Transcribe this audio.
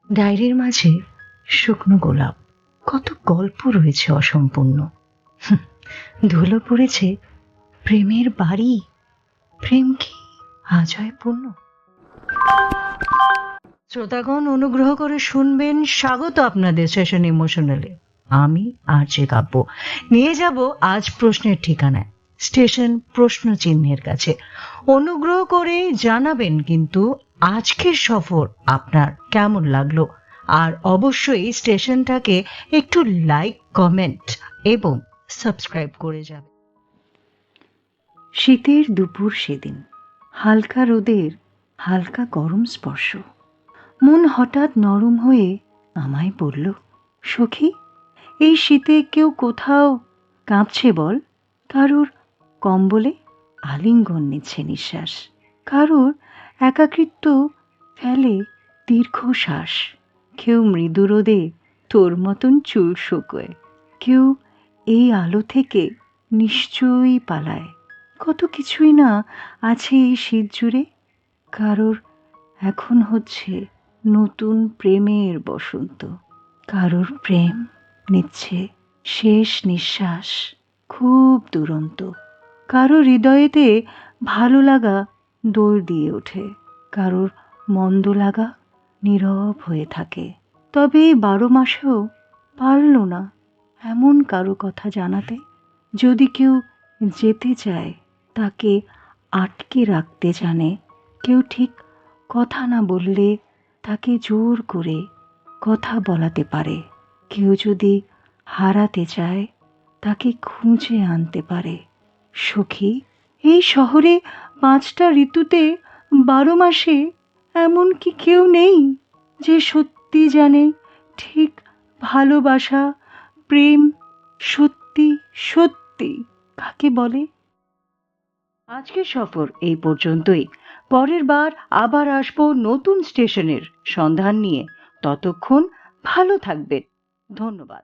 ডায়েরির মাঝে শুকনো গোলাপ, কত গল্প রয়েছে অসম্পূর্ণ। হুঁ, ধুলো পড়েছে প্রেমের বাড়ি। প্রেম কি আজ হয় পূর্ণ? শ্রোতাগণ অনুগ্রহ করে শুনবেন, স্বাগত আপনাদের সেশন ইমোশনালে। আমি আর যে কাব্য নিয়ে যাব আজ প্রশ্নের ঠিকানায়, স্টেশন প্রশ্ন চিহ্নের কাছে। অনুগ্রহ করে জানাবেন কিন্তু আজকের সফর আপনার কেমন লাগলো, আর অবশ্যই স্টেশনটাকে একটু লাইক, কমেন্ট এবং সাবস্ক্রাইব করে যাবেন। শীতের দুপুর সেদিন, হালকা রোদের হালকা গরম স্পর্শ। মন হঠাৎ নরম হয়ে আমায় বলল, সখী, এই শীতে কেউ কোথাও কাঁপছে বল? কারুর কম্বলে আলিঙ্গন নিচ্ছে নিঃশ্বাস, কারুর একাকিত্ব ফেলে দীর্ঘশ্বাস। কেউ মৃদু রোদে তোর মতন চুল শুকোয়, কেউ এই আলো থেকে নিশ্চয়ই পালায়। কত কিছুই না আছে এই শীত জুড়ে। কারোর এখন হচ্ছে নতুন প্রেমের বসন্ত, কারোর প্রেম নিচ্ছে শেষ নিঃশ্বাস খুব দুরন্ত, কারো হৃদয়েতে ভালো লাগা দোল দিয়ে ওঠে, কারোর মন্দ লাগা নীরব হয়ে থাকে। তবে এই 12 মাসেও পারল না এমন কারো কথা জানাতে। যদি কেউ যেতে চায় তাকে আটকে রাখতে জানে, কেউ ঠিক কথা না বললে তাকে জোর করে কথা বলাতে পারে, কেউ যদি হারাতে চায় তাকে খুঁজে আনতে পারে। সখী, এই শহরে 5টা ঋতুতে 12 মাসে এমন কি কেউ নেই যে সত্যি জানে ঠিক ভালোবাসা, প্রেম সত্যি সত্যি কাকে বলে? আজকের সফর এই পর্যন্তই। পরের বার আবার আসবো নতুন স্টেশনের সন্ধান নিয়ে। ততক্ষণ ভালো থাকবেন। ধন্যবাদ।